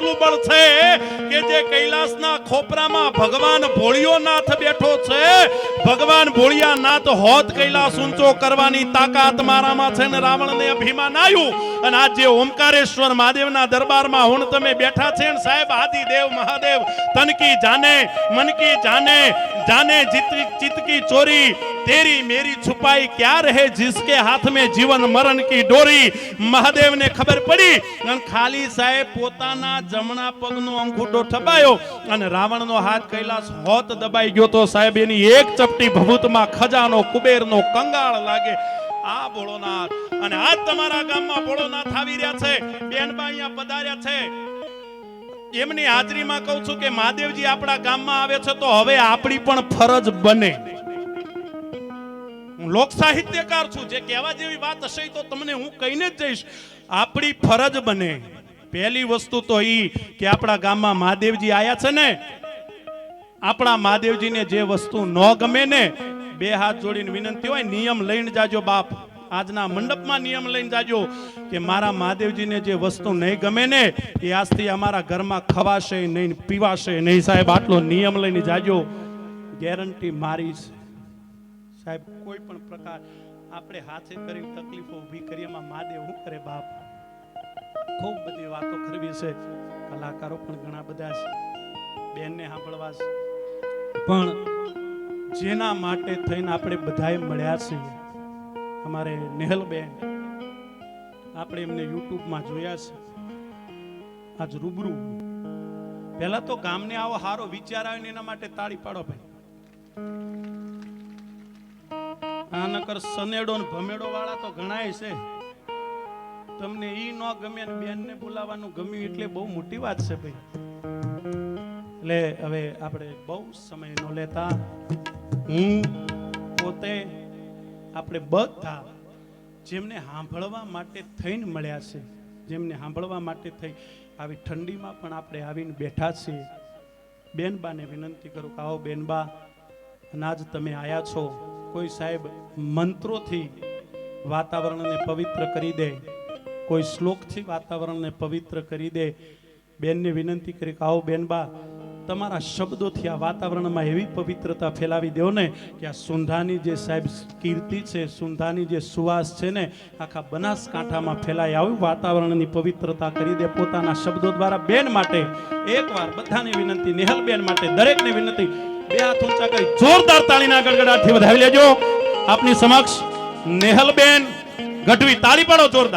એટલું બળ છે કે જે કૈલાસના ખોપરામાં ભગવાન ભોળિયોનાથ બેઠો છે, ભગવાન ભોળિયાનાથ હોત કૈલાસ ઊંચો કરવાની તાકાત મારામાં છે ને રાવણને અભિમાન આવ્યું. અને આજ જે ઓમકારેશ્વર મહાદેવના દરબારમાં હું તમે બેઠા છે ને સાહેબ, આદિદેવ મહાદેવ તનકી જાને મનકી જાને जाने चित की चोरी तेरी मेरी छुपाई क्या रहे जिसके हाथ में जीवन मरण की डोरी. महादेव ने खबर पड़ी અને ખાલી સાહેબ પોતાના જમણા પગનો અંગૂઠો ઠપાયો અને રાવણનો હાથ કૈલાસ હોત દબાઈ ગયો તો સાહેબ એની એક ચપટી ભભૂતમાં ખજાનો કુબેરનો કંગાળ લાગે. આ ભોળોનાથ અને આજ તમારા ગામમાં ભોળોનાથ આવી રહ્યા છે. બેનબા અહીંયા પધાર્યા છે. એમની હાજરીમાં કહું છું કે મહાદેવજી આપણા ગામમાં આવે છે તો હવે આપણી પણ ફરજ બને. હું લોક સાહિત્યકાર છું, જે કહેવા જેવી વાત હશે તો તમને હું કહીને જ જઈશ. આપણી ફરજ બને. પહેલી વસ્તુ તો ઈ કે આપણા ગામમાં મહાદેવજી આયા છે ને, આપણા મહાદેવજીને જે વસ્તુ ન ગમે ને, બે હાથ જોડીને વિનંતી હોય, નિયમ લઈને જાજો બાપ. આજના મંડપમાં નિયમ લઈને જાજો કે મારા મહાદેવજીને જે વસ્તુ નહીં ગમે ને એ આજથી અમારા ઘરમાં ખવાશે નહીં, પીવાશે નહીં. સાહેબ આટલો નિયમ લઈને જાજો, ગેરંટી મારી છે. સાહેબ કોઈ પણ પ્રકાર આપણે હાથે કરી તકલીફો ઊભી કરી એમાં મહાદેવ શું કરે બાપ. ખૂબ બધી વાતો કરવી છે, કલાકારો પણ ઘણા બધા છે, બેનને સાંભળવા છે, પણ જેના માટે થઈને આપણે બધાએ મળ્યા છીએ, અમારે નેહલબેન, આપણે એમને યુટ્યુબમાં જોયા છે, આજ રૂબરૂ. પહેલા તો ગામને આવો સારો વિચાર આવે ને એના માટે તાળી પાડો ભાઈ. આ નકર સનેડો ને ભમેડો વાળા તો ઘણાય છે. તમને ઈ ન ગમે ને બેનને બોલાવવાનું ગમ્યું એટલે બહુ મોટી વાત છે ભાઈ. એટલે હવે આપણે બહુ સમય ન લેતા, હું પોતે આપણે બધા જેમને સાંભળવા માટે થઈને મળ્યા છે, જેમને સાંભળવા માટે થઈ આવી ઠંડીમાં પણ આપણે આવીને બેઠા છીએ, બેનબાને વિનંતી કરું કે આવો બેનબા, અનાજ તમે આયા છો, કોઈ સાહેબ મંત્રોથી વાતાવરણને પવિત્ર કરી દે, કોઈ શ્લોકથી વાતાવરણને પવિત્ર કરી દે. બેનને વિનંતી કરી કે આવો બેનબા, તમારા શબ્દોથી આ વાતાવરણમાં એવી પવિત્રતા ફેલાવી દો ને કે આ સુંધાની જે સાહેબ કીર્તિ છે, સુંધાની જે સુવાસ છે ને, આખા બનાસકાંઠામાં ફેલાય આવી વાતાવરણની પવિત્રતા કરી દે પોતાના શબ્દો દ્વારા. બેન માટે એકવાર બધાને વિનંતી, નેહલબેન માટે દરેકને વિનંતી, બે હાથ ઊંચા કરી જોરદાર તાળીના ગડગડાટથી વધાવી લેજો. આપની સમક્ષ નેહલબેન ગઢવી, તાળી પાડો જોરદાર.